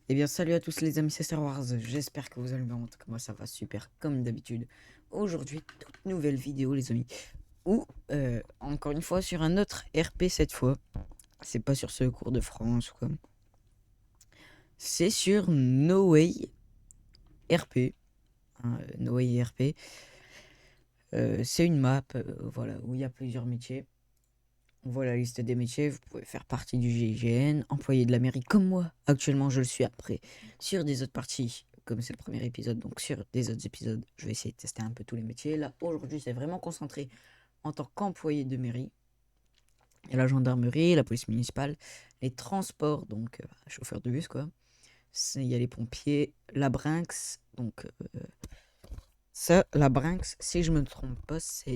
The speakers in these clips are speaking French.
Eh bien, salut à tous les amis, c'est Star Wars. J'espère que vous allez bien. En tout cas, moi, ça va super comme d'habitude. Aujourd'hui, toute nouvelle vidéo, les amis. Ou, encore une fois, sur un autre RP cette fois. C'est pas sur ce cours de France ou quoi. C'est sur No Way RP. Hein, No Way RP. C'est une map, voilà, où il y a plusieurs métiers. On voit la liste des métiers. Vous pouvez faire partie du GIGN, employé de la mairie comme moi. Actuellement, je le suis après. Sur des autres parties, comme c'est le premier épisode, donc sur des autres épisodes, je vais essayer de tester un peu tous les métiers. Là, aujourd'hui, c'est vraiment concentré en tant qu'employé de mairie. Il y a la gendarmerie, la police municipale, les transports, donc chauffeur de bus, quoi. Il y a les pompiers, la Brinks, donc ça, la Brinks, si je me trompe pas, c'est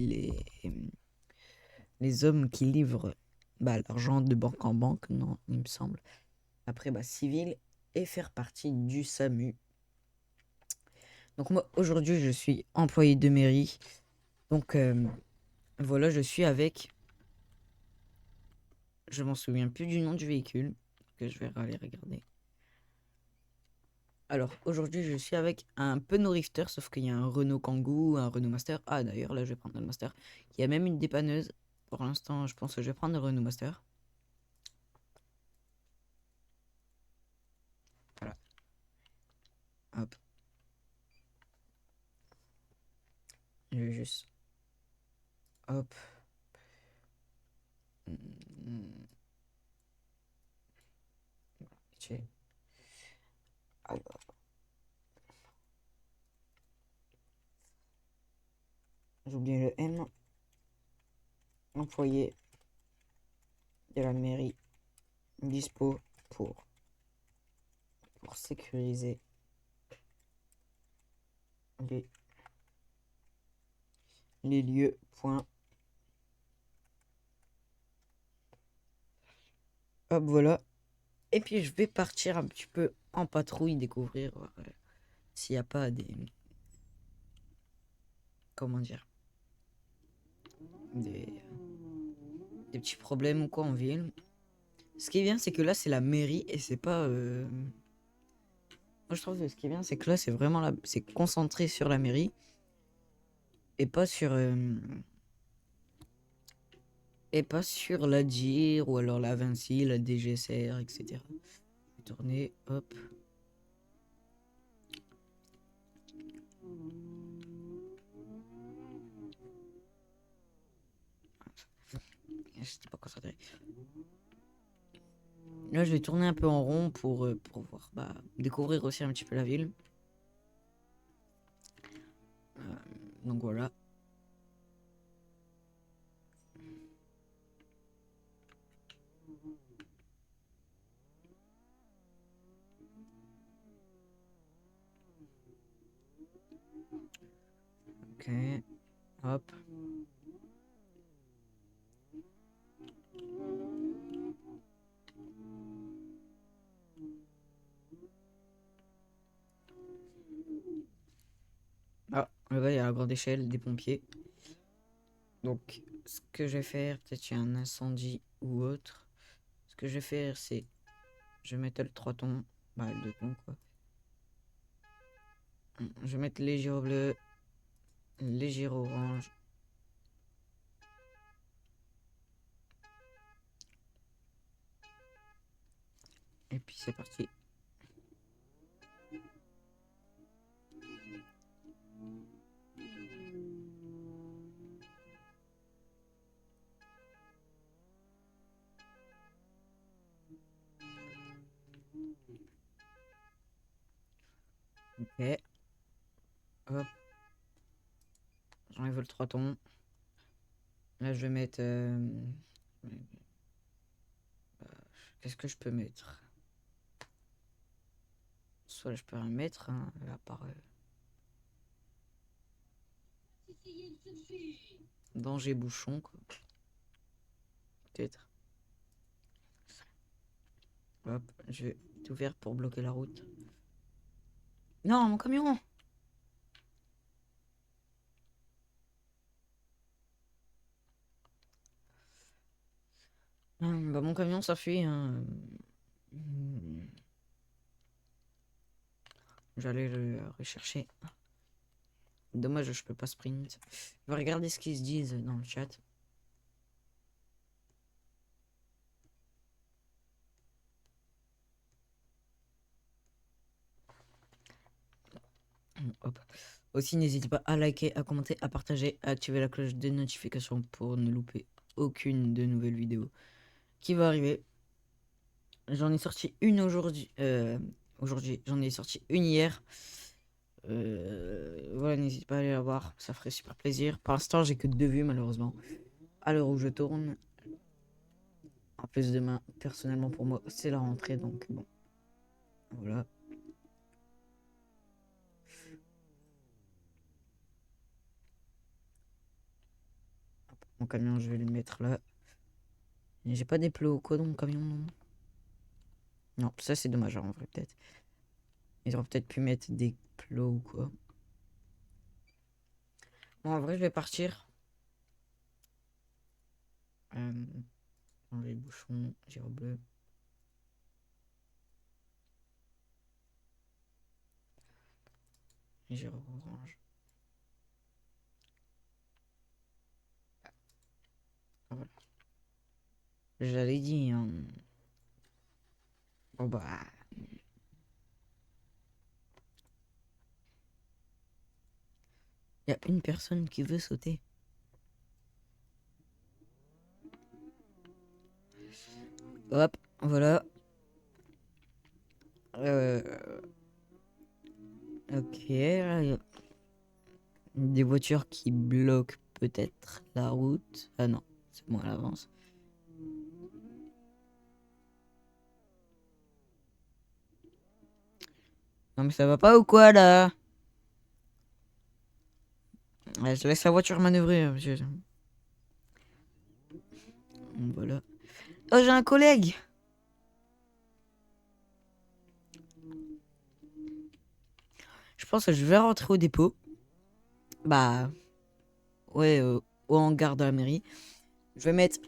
les hommes qui livrent l'argent de banque en banque, non, il me semble. Après, civil et faire partie du SAMU. Donc moi, aujourd'hui, je suis employé de mairie. Donc voilà, je suis avec... Je m'en souviens plus du nom du véhicule, que je vais aller regarder. Alors, aujourd'hui, je suis avec un Peugeot Rifter, sauf qu'il y a un Renault Kangoo, un Renault Master. Ah, d'ailleurs, là, je vais prendre le Master. Il y a même une dépanneuse. Pour l'instant, je pense que je vais prendre le Renault Master. Voilà, hop. Je vais juste... Hop. Hmm, ok. Alors, j'ai oublié le M. Employé de la mairie dispo pour sécuriser les, les lieux. Point. Hop, voilà. Et puis je vais partir un petit peu en patrouille, découvrir s'il n'y a pas des... Comment dire? Des, des petits problèmes ou quoi en ville. Ce qui est bien, c'est que là, c'est la mairie et c'est pas... Moi, je trouve que ce qui est bien, c'est que là, c'est vraiment là... C'est concentré sur la mairie et pas sur... Et pas sur la DIR ou alors la Vinci, la DGSR, etc. Tourner, hop. J'étais pas concentré. Là, je vais tourner un peu en rond pour voir, découvrir aussi un petit peu la ville. Euh, donc voilà. Ok. Hop. Ah, là-bas, il y a la grande échelle des pompiers. Donc, ce que je vais faire, peut-être qu'il y a un incendie ou autre. Ce que je vais faire, c'est... Je vais mettre le 3 tons. Le 2 tons, quoi. Je vais mettre les gyros bleus, les gyros orange. Et puis, c'est parti. Ok. Hop. J'enlève le 3 tons. Là, je vais mettre... qu'est-ce que je peux mettre? Soit je peux rien mettre, hein, à part... danger bouchon, quoi. Peut-être. Hop, je vais tout faire pour bloquer la route. Non, mon camion! Mon camion, ça fuit, hein. J'allais le rechercher. Dommage, je peux pas sprint. Je vais regarder ce qu'ils se disent dans le chat. Hop. Aussi, n'hésitez pas à liker, à commenter, à partager, à activer la cloche des notifications pour ne louper aucune de nouvelles vidéos qui va arriver. J'en ai sorti une aujourd'hui. Aujourd'hui, j'en ai sorti une hier. Voilà, n'hésitez pas à aller la voir, ça ferait super plaisir. Pour l'instant, j'ai que 2 vues malheureusement. À l'heure où je tourne. En plus, demain, personnellement pour moi, c'est la rentrée, donc bon. Voilà. Mon camion, je vais le mettre là. J'ai pas des plots ou quoi dans mon camion, non? Non, ça c'est dommage en vrai, peut-être. Ils auraient peut-être pu mettre des plots ou quoi. Bon, en vrai, je vais partir. Dans les bouchons, giro bleu. Giro orange. Voilà. J'avais dit, hein. Bon bah. Il y a une personne qui veut sauter. Hop, voilà. Ok. Là, y a des voitures qui bloquent peut-être la route. Ah non, c'est moi à l'avance. Non mais ça va pas ou quoi là? Ouais, je laisse la voiture manœuvrer, monsieur. Voilà. Oh, j'ai un collègue. Je pense que je vais rentrer au dépôt. Bah, ouais, au hangar de la mairie. Je vais mettre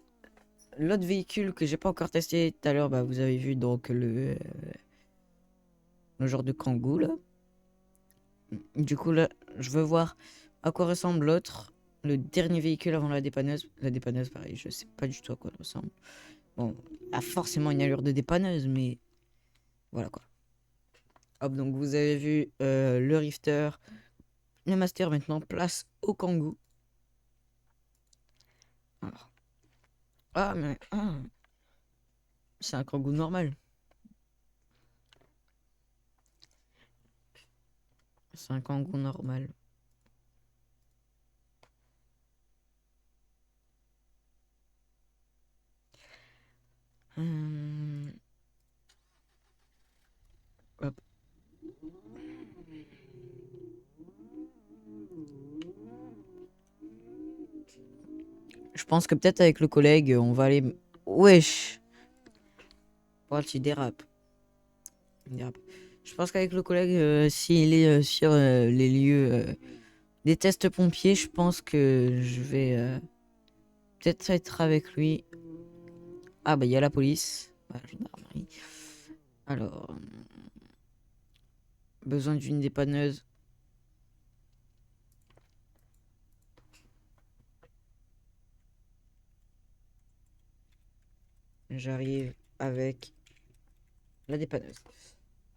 l'autre véhicule que j'ai pas encore testé tout à l'heure. Bah, vous avez vu donc le genre de Kangoo là. Du coup, là, je veux voir à quoi ressemble l'autre. Le dernier véhicule avant la dépanneuse. La dépanneuse, pareil, je sais pas du tout à quoi elle ressemble. Bon, a forcément une allure de dépanneuse, mais voilà quoi. Hop, donc vous avez vu le Rifter, le Master maintenant, place au Kangoo. Alors. Ah, mais c'est un Kangoo normal. C'est un Kangoo normal. Hum, hop. Je pense que peut-être avec le collègue, on va aller. Wesh! Oh, tu dérapes. Dérape. Je pense qu'avec le collègue, s'il est sur les lieux des tests pompiers, je pense que je vais peut-être être avec lui. Ah, bah, il y a la police. Ouais, gendarmerie. Alors, besoin d'une dépanneuse. J'arrive avec la dépanneuse.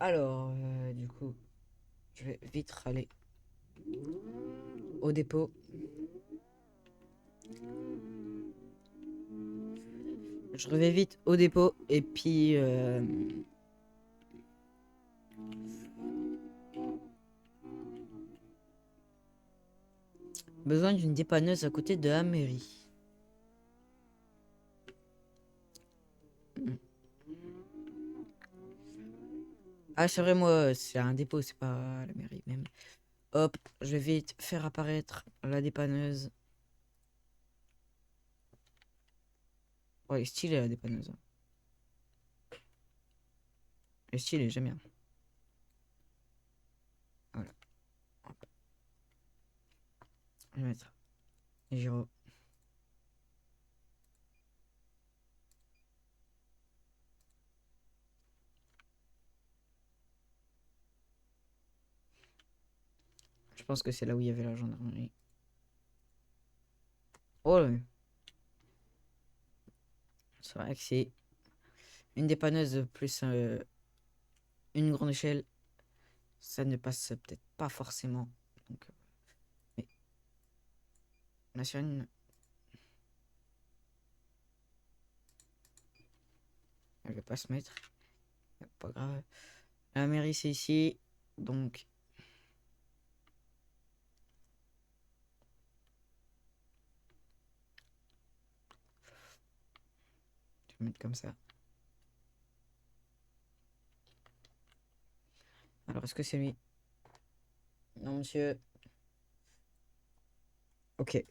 Alors, du coup, je vais vite aller au dépôt. Je reviens vite au dépôt et puis besoin d'une dépanneuse à côté de la mairie. Ah, c'est vrai, moi, c'est un dépôt, c'est pas la mairie même. Hop, je vais vite faire apparaître la dépanneuse. Oh, elle est stylée la dépanneuse. Elle est stylée, j'aime bien. Voilà. Hop. Je vais mettre gyro. Je pense que c'est là où il y avait la gendarmerie. Oh là. C'est vrai que c'est une dépanneuse plus une grande échelle. Ça ne passe peut-être pas forcément. Donc, mais la sirène, elle va pas se mettre. Pas grave. La mairie, c'est ici. Donc, je vais mettre comme ça. Alors, est-ce que c'est lui? Non, monsieur. Ok.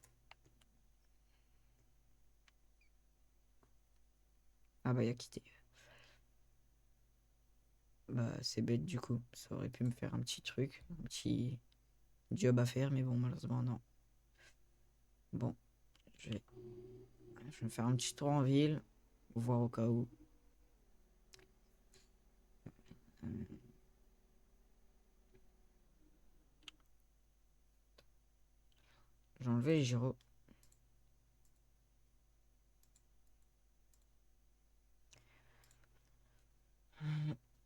Ah bah, il a quitté. Bah, c'est bête du coup. Ça aurait pu me faire un petit truc, un petit job à faire, mais bon, malheureusement, non. Bon, je vais me faire un petit tour en ville, voir au cas où. J'ai enlevé les gyros.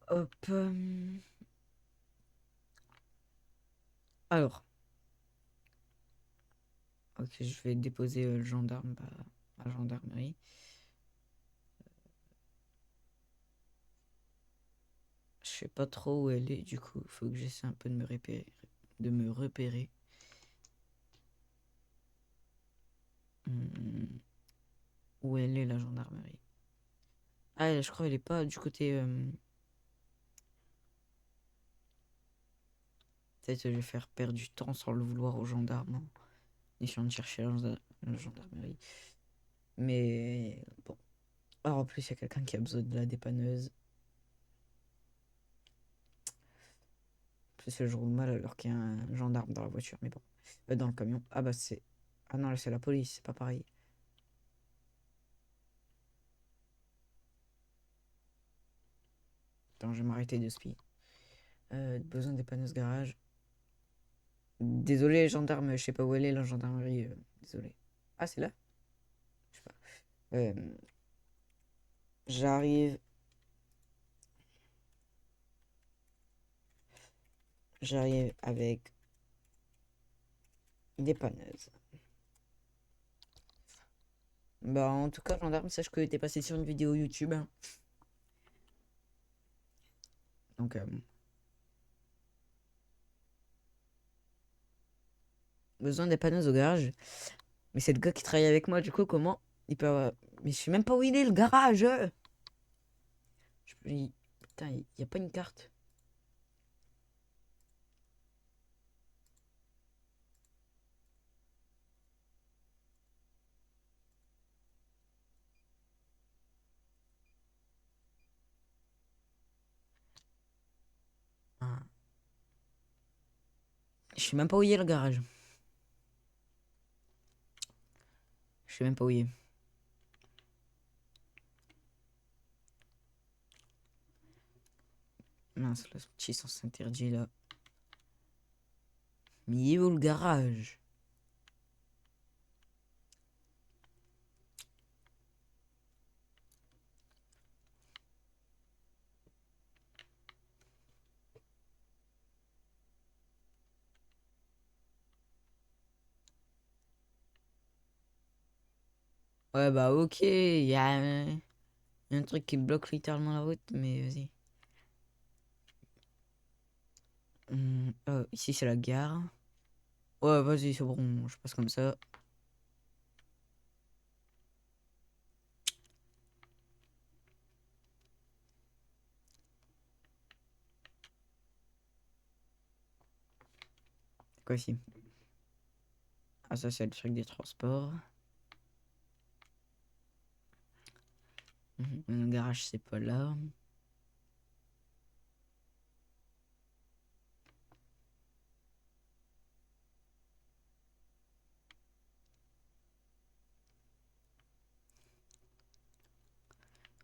Hop. Alors, ok, je vais déposer le gendarme à la gendarmerie. Je sais pas trop où elle est, du coup, faut que j'essaie un peu de me repérer. De me repérer. Hmm, où elle est la gendarmerie? Ah, je crois qu'elle est pas du côté. Peut-être que je vais faire perdre du temps sans le vouloir aux gendarmes, en essayant de chercher la gendarmerie. Mais bon. Alors en plus, il y a quelqu'un qui a besoin de la dépanneuse. En plus, je roule mal alors qu'il y a un gendarme dans la voiture. Mais bon. Dans le camion. Ah bah c'est. Ah non, là c'est la police, c'est pas pareil. Attends, je vais m'arrêter de spi. Besoin de dépanneuse garage. Désolé, gendarme, je sais pas où elle est la gendarmerie. Désolé. Ah, c'est là? Je sais pas. Euh, j'arrive. J'arrive avec dépanneuse. Bah, en tout cas, gendarme, sache que t'es passé sur une vidéo YouTube, hein. Donc, besoin de dépanneuse au garage. Mais c'est le gars qui travaille avec moi, du coup, comment il peut avoir... Mais je sais même pas où il est, le garage. Putain, il y a pas une carte. Ah. Je sais même pas où il est, le garage. Je sais même pas où il est. Mince, le petit sens interdit, là. Mais il est où, le garage? Ouais, bah, ok, il y a un truc qui bloque littéralement la route, mais vas-y. Ici, c'est la gare. Ouais, vas-y, c'est bon, je passe comme ça. C'est quoi ici? Ah, ça, c'est le truc des transports. Le garage, c'est pas là.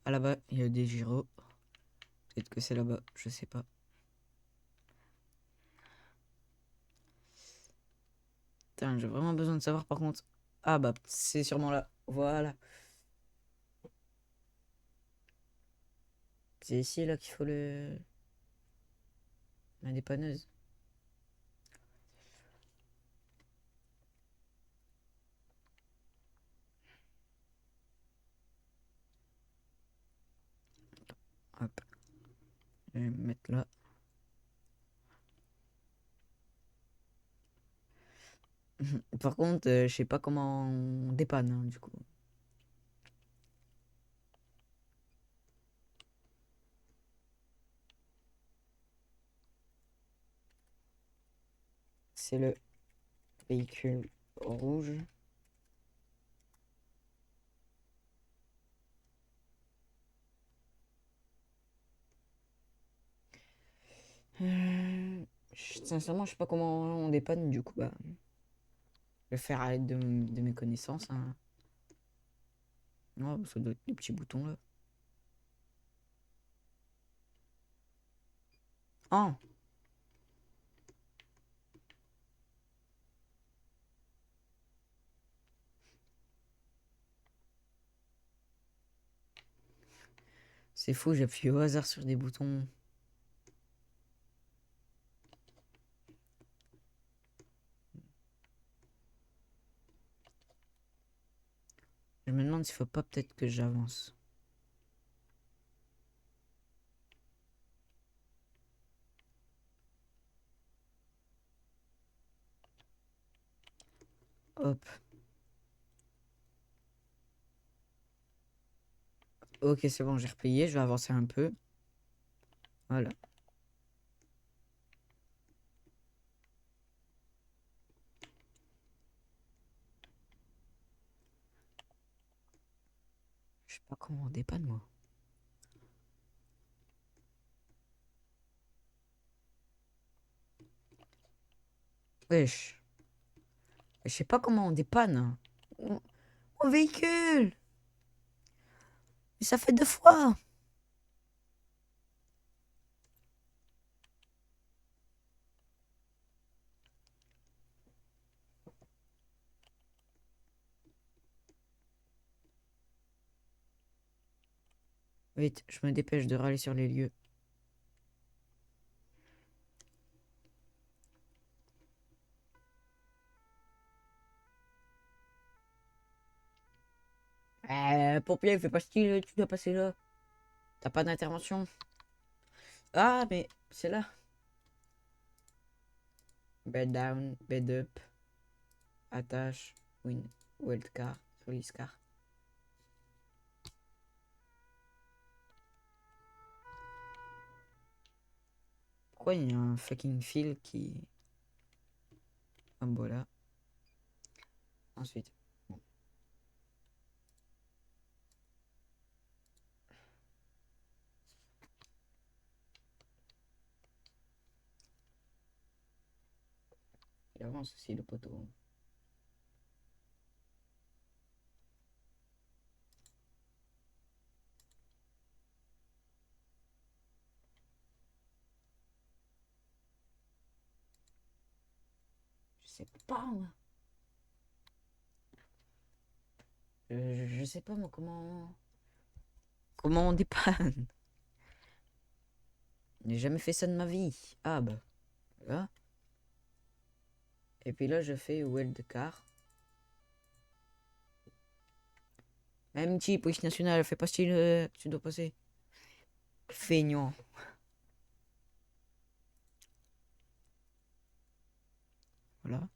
Ah, là-bas, il y a des gyros. Peut-être que c'est là-bas, je sais pas. Putain, j'ai vraiment besoin de savoir par contre. Ah bah, c'est sûrement là. Voilà. C'est ici là qu'il faut la dépanneuse. Hop. Je vais me mettre là. Par contre, je sais pas comment on dépanne, hein, du coup. C'est le véhicule rouge. Sincèrement, je sais pas comment on dépanne, du coup, bah, je vais faire à l'aide de mes connaissances, hein. Oh, ça doit être les petits boutons là. Oh, c'est fou, j'appuie au hasard sur des boutons. Je me demande s'il faut pas peut-être que j'avance. Hop. Ok, c'est bon, j'ai replié, je vais avancer un peu. Voilà. Je sais pas comment on dépanne, moi. Wesh. Je sais pas comment on dépanne. Mon véhicule! Mais ça fait 2 fois! Vite, je me dépêche de râler sur les lieux. Pompier, fais pas style, tu dois passer là. T'as pas d'intervention. Ah, mais c'est là. Bed down, bed up, attache, win, wildcard, release car. Pourquoi il y a un fucking fil qui. Ah, voilà. Ensuite. Bon. Il avance aussi le poteau. Je sais pas, moi. Je sais pas, moi, comment. Comment on dépanne. J'ai jamais fait ça de ma vie. Ah, bah. Là. Et puis là, je fais wildcard. Même petit, police nationale, fais pas style, tu dois passer. Feignant. Voilà.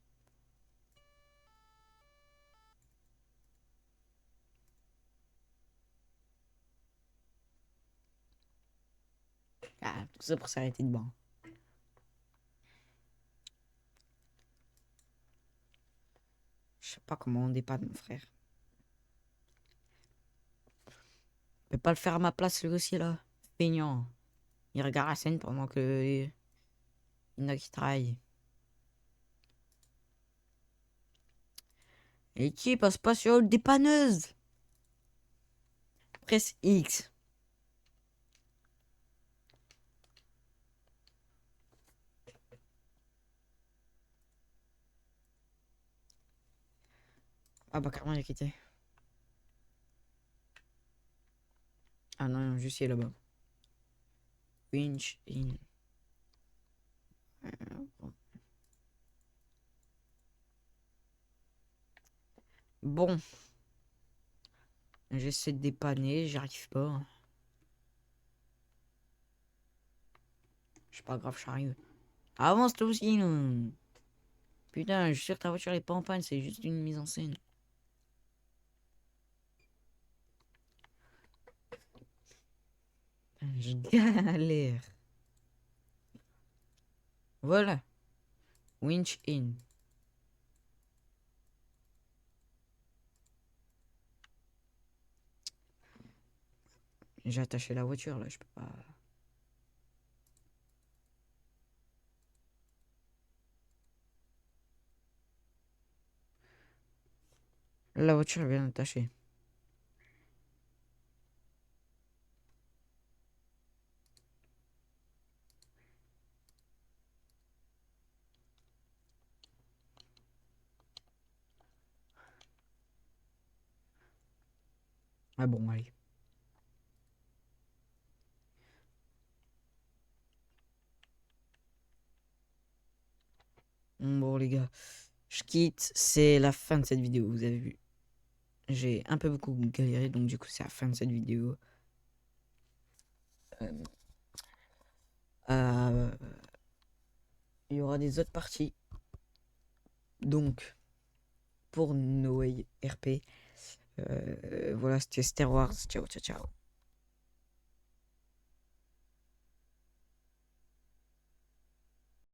Ah, tout ça pour s'arrêter de banc. Je sais pas comment on dépanne, mon frère. Je peux pas le faire à ma place, lui aussi, là. Feignant. Il regarde la scène pendant que. Il y en a qui travaillent. Et qui passe pas sur une dépanneuse? Presse X. Ah bah carrément il a quitté. Ah non, juste il est là-bas. Winch in. Bon, j'essaie de dépanner, j'arrive pas. C'est pas grave, j'arrive. Avance toi aussi, non. Putain, je suis sûr que ta voiture est pas en panne, c'est juste une mise en scène. Je galère. Voilà. Winch in. J'ai attaché la voiture là, je peux pas. La voiture est bien attachée. Ah bon, allez. Bon les gars, je quitte, c'est la fin de cette vidéo, vous avez vu. J'ai un peu beaucoup galéré, donc du coup c'est la fin de cette vidéo. Euh, il y aura des autres parties. Donc, pour Noé RP, voilà, c'était Star Wars. Ciao, ciao, ciao.